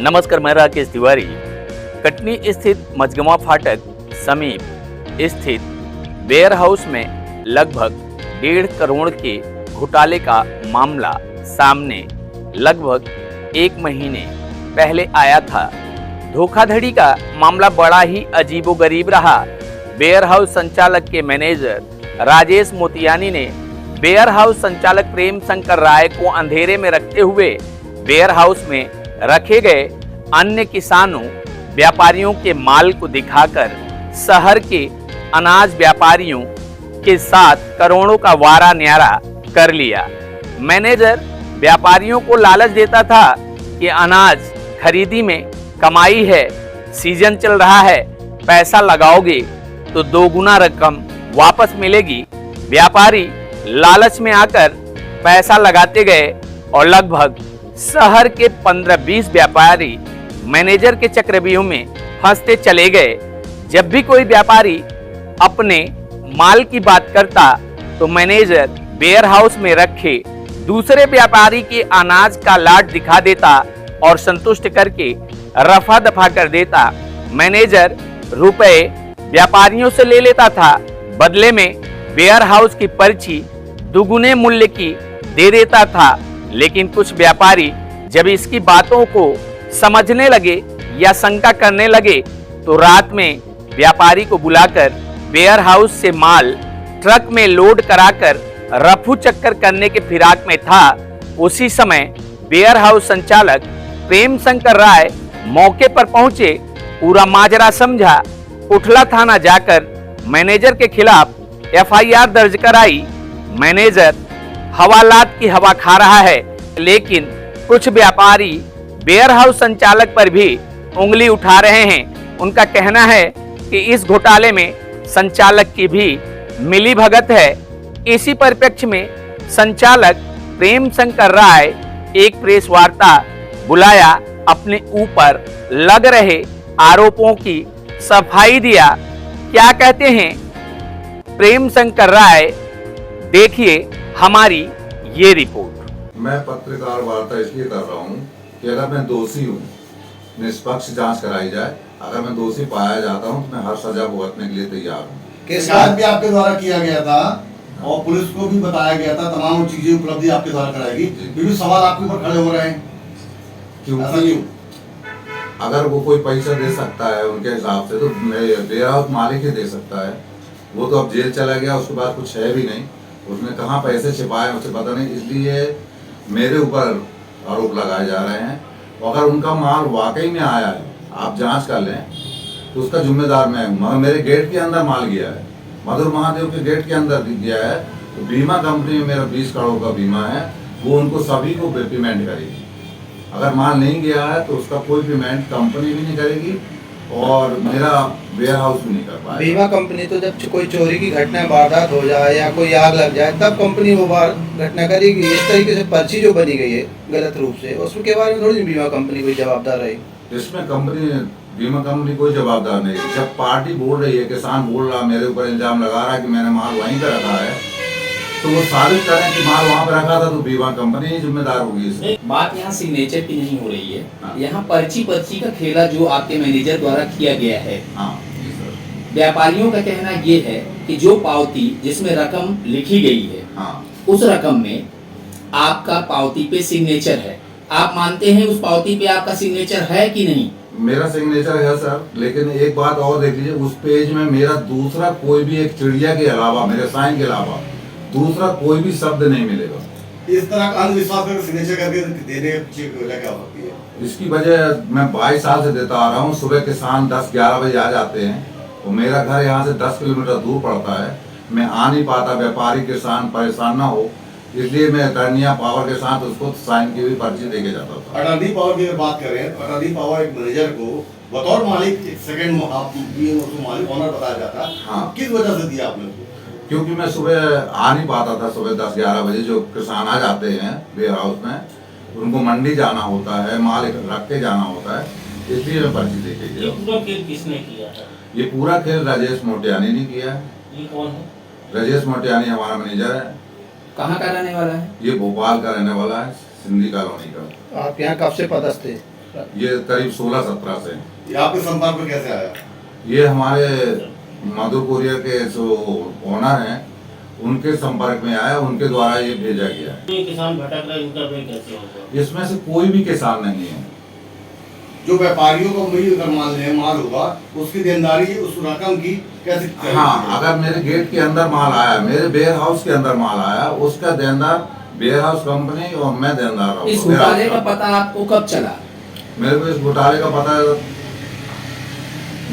नमस्कार, मैं राकेश तिवारी। कटनी स्थित मझगवां फाटक समीप स्थित वेयर हाउस में लगभग 1.5 करोड़ के घोटाले का मामला सामने लगभग 1 महीने पहले आया था। धोखाधड़ी का मामला बड़ा ही अजीबोगरीब रहा। वेयर हाउस संचालक के मैनेजर राजेश मोतियानी ने वेयर हाउस संचालक प्रेम शंकर राय को अंधेरे में रखते हुए वेयर हाउस में रखे गए अन्य किसानों व्यापारियों के माल को दिखाकर शहर के अनाज व्यापारियों के साथ करोड़ों का वारा न्यारा कर लिया। मैनेजर व्यापारियों को लालच देता था कि अनाज खरीदी में कमाई है, सीजन चल रहा है, पैसा लगाओगे तो 2 गुना रकम वापस मिलेगी। व्यापारी लालच में आकर पैसा लगाते गए और लगभग शहर के 15-20 व्यापारी मैनेजर के चक्रव्यूह में फंसते चले गए। जब भी कोई व्यापारी अपने माल की बात करता तो मैनेजर वेयर हाउस में रखे दूसरे व्यापारी के अनाज का लाट दिखा देता और संतुष्ट करके रफा दफा कर देता। मैनेजर रुपए व्यापारियों से ले लेता था, बदले में वेयर हाउस की पर्ची दुगुने मूल्य की दे देता था। लेकिन कुछ व्यापारी जब इसकी बातों को समझने लगे या शंका करने लगे तो रात में व्यापारी को बुलाकर वेयर हाउस से माल ट्रक में लोड कराकर रफू चक्कर करने के फिराक में था। उसी समय वेयर हाउस संचालक प्रेम शंकर राय मौके पर पहुंचे, पूरा माजरा समझा, उठला थाना जाकर मैनेजर के खिलाफ FIR दर्ज कराई। मैनेजर हवालात की हवा खा रहा है, लेकिन कुछ व्यापारी वेयर हाउस संचालक पर भी उंगली उठा रहे हैं। उनका कहना है कि इस घोटाले में संचालक की भी मिलीभगत है। इसी परिप्रेक्ष्य में संचालक प्रेम शंकर राय एक प्रेस वार्ता बुलाया, अपने ऊपर लग रहे आरोपों की सफाई दिया। क्या कहते हैं प्रेम शंकर राय, देखिए हमारी ये रिपोर्ट। मैं पत्रकार वार्ता इसलिए कर रहा हूँ कि अगर मैं दोषी हूँ, निष्पक्ष जांच कराई जाए। अगर मैं दोषी पाया जाता हूँ तो मैं हर सजा भुगतने के लिए तैयार हूँ। शिकायत भी आपके द्वारा किया गया था और पुलिस को भी बताया गया था, तमाम चीजें उपलब्धि आपके द्वारा कराएगी, फिर भी सवाल आपके ऊपर खड़े हो रहे हैं। क्योंकि अगर वो कोई पैसा दे सकता है उनके हिसाब से तो वेयर हाउस मालिक ही दे सकता है। वो तो अब जेल चला गया, उसके बाद कुछ है भी नहीं, उसने कहाँ पैसे छिपाए उसे पता नहीं, इसलिए मेरे ऊपर आरोप लगाए जा रहे हैं। अगर उनका माल वाकई में आया है, आप जांच कर लें, तो उसका जिम्मेदार मैं हूँ। मगर मेरे गेट के अंदर माल गया है, मधुर महादेव के गेट के अंदर गया है, तो बीमा कंपनी में मेरा 20 करोड़ का बीमा है, वो उनको सभी को पेमेंट करेगी। अगर माल नहीं गया है तो उसका कोई पेमेंट कंपनी भी नहीं करेगी और मेरा वेयर हाउस भी नहीं कर पाएगा। बीमा कंपनी तो जब कोई चोरी की घटना वारदात हो जाए या कोई आग लग जाए तब कंपनी वो घटना करेगी। इस तरीके से पर्ची जो बनी गई है गलत रूप से, उसके बारे में थोड़ी बीमा कंपनी कोई जवाबदार रहेगी। इसमें बीमा कंपनी कोई जवाबदार नहीं। जब पार्टी बोल रही है, किसान बोल रहा, मेरे ऊपर इल्जाम लगा रहा है कि मैंने माल वहीं पर रखा है, तो वो साबित करें कि माल वहाँ पर रखा था, तो बीमा कंपनी ही जिम्मेदार होगी इसमें। बात यहाँ सिग्नेचर की नहीं हो रही है, यहाँ पर्ची का खेला जो आपके मैनेजर द्वारा किया गया है। व्यापारियों का कहना ये है कि जो पावती जिसमें रकम लिखी गई है, उस रकम में आपका पावती पे सिग्नेचर है। आप मानते हैं उस पावती पे आपका सिग्नेचर है कि नहीं? मेरा सिग्नेचर है सर, लेकिन एक बात और देख लीजिए, उस पेज में मेरा दूसरा कोई भी, एक चिड़िया के अलावा, मेरे साइन के अलावा दूसरा कोई भी शब्द नहीं मिलेगा। इस तरह का अंधविश्वास करके सिग्नेचर करके देने की वजह क्या होती है? इसकी वजह मैं 22 साल से देता आ रहा हूँ। सुबह किसान 10-11 बजे आ जाते हैं और मेरा घर यहाँ से 10 किलोमीटर दूर पड़ता है, मैं आ नहीं पाता, व्यापारी किसान परेशान ना हो, इसलिए मैं अटर्निया पावर के साथ उसको साइन की भी पर्ची देके जाता था। अटर्नी पावर की बात करें तो अटर्नी पावर एक मैनेजर को बतौर मालिक सेकंड मालिक ऑनर बताया जाता है। हाँ, किस वजह से दिया आपने? क्योंकि मैं सुबह आ नहीं पाता था। सुबह 10-11 बजे जो किसान आ जाते हैं वेयर हाउस में, उनको मंडी जाना होता है, माल रख के जाना होता है, इसलिए मैं पर्ची देके गया। ये पूरा खेल किसने किया है? ये पूरा खेल राजेश मोटियानी ने किया है। ये कौन है? राजेश मोटियानी हमारा मैनेजर है। कहाँ का रहने वाला है? ये भोपाल का रहने वाला है, सिंधी कॉलोनी का। आप यहाँ कब से पदस्थ थे? ये करीब 16-17 से। ये आपके संपर्क में कैसे आया? ये हमारे मधुर कुरियर के जो ओनर हैं उनके संपर्क में आया, उनके द्वारा ये भेजा गया है। ये किसान भटक रहे, इनका पे कैसे होगा? इसमें से कोई भी किसान नहीं है। जो व्यापारियों को मिल अगर मान ले माल होगा उसकी देनदारी उस रकम की कैसे? हाँ, अगर मेरे गेट के अंदर माल आया, मेरे वेयर हाउस के अंदर माल आया, उसका देनदार वेयर हाउस कंपनी और मैं देनदार हूँ। इस घोटाले का पता आपको कब चला? मेरे को इस घोटाले का पता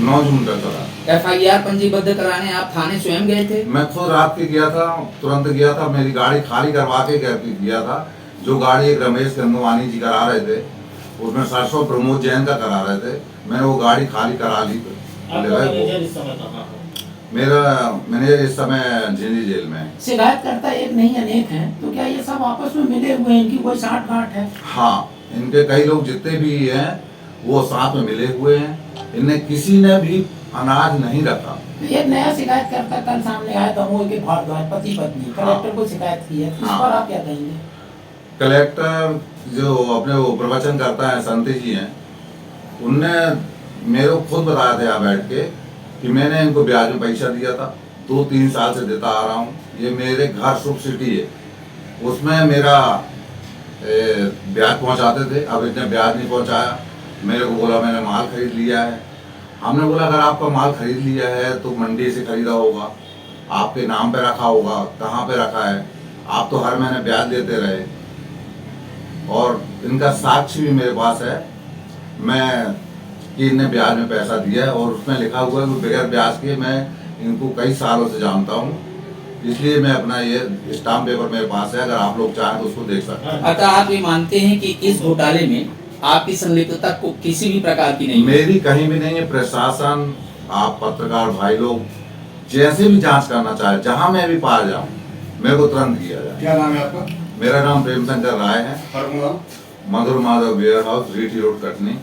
9 जून का चला। FIR पंजीबद्ध कराने आप थाने स्वयं गए थे? मैं खुद रात के गया था, तुरंत गया था, मेरी गाड़ी खाली करवा के गया था। जो गाड़ी एक रमेश गंगवानी जी करा रहे थे, उसमें सरसों प्रमोद जैन का करा रहे थे, मैंने वो गाड़ी खाली करा ली। आपका मैनेजर इस समय कहाँ है? मेरा मैनेजर इस समय झिंझी जेल में है। शिकायतकर्ता एक नहीं अनेक हैं, तो क्या ये सब आपस में मिले हुए हैं, इनकी कोई साठ गांठ है? हाँ, इनके कई लोग जितने भी हैं वो साथ में मिले हुए हैं। इनने किसी ने भी अनाज नहीं रखा। एक नया शिकायतकर्ता कल सामने आया दमोह के भारद्वाज पति पत्नी कलेक्टर को शिकायत की है, इस पर आप क्या कहेंगे? कलेक्टर जो अपने वो प्रवचन करता है संत जी हैं, उनने मेरे को खुद बताया था यहाँ बैठ के कि मैंने इनको ब्याज में पैसा दिया था, 2-3 साल से देता आ रहा हूँ। ये मेरे घर सब्सिडी है, उसमें मेरा ब्याज पहुँचाते थे। अब इतने ब्याज नहीं पहुँचाया। मेरे को बोला मैंने माल खरीद लिया है। हमने बोला अगर आपका माल खरीद लिया है तो मंडी से खरीदा होगा, आपके नाम पे रखा होगा, कहाँ पे रखा है? आप तो हर महीने ब्याज देते रहे। और इनका साक्ष्य भी मेरे पास है, मैं कि इनने ब्याज में पैसा दिया है और उसमें लिखा हुआ है कि बगैर ब्याज के मैं इनको कई सालों से जानता हूँ। इसलिए मैं अपना ये स्टाम्प पेपर मेरे पास है, अगर आप लोग चाहें तो उसको देख सकते हैं। अतः आप ये मानते हैं कि इस घोटाले में आपकी संलिप्तता को किसी भी प्रकार की नहीं है? मेरी कहीं भी नहीं है। प्रशासन, आप पत्रकार भाई लोग जैसे भी जांच करना चाहे, जहां मैं भी पाया जाऊं, मेरे को तुरंत किया जाए। क्या नाम है आपका? मेरा नाम प्रेम शंकर राय है। फर्म नाम? मधुर माधव वेयर हाउस, रीटी रोड, कटनी।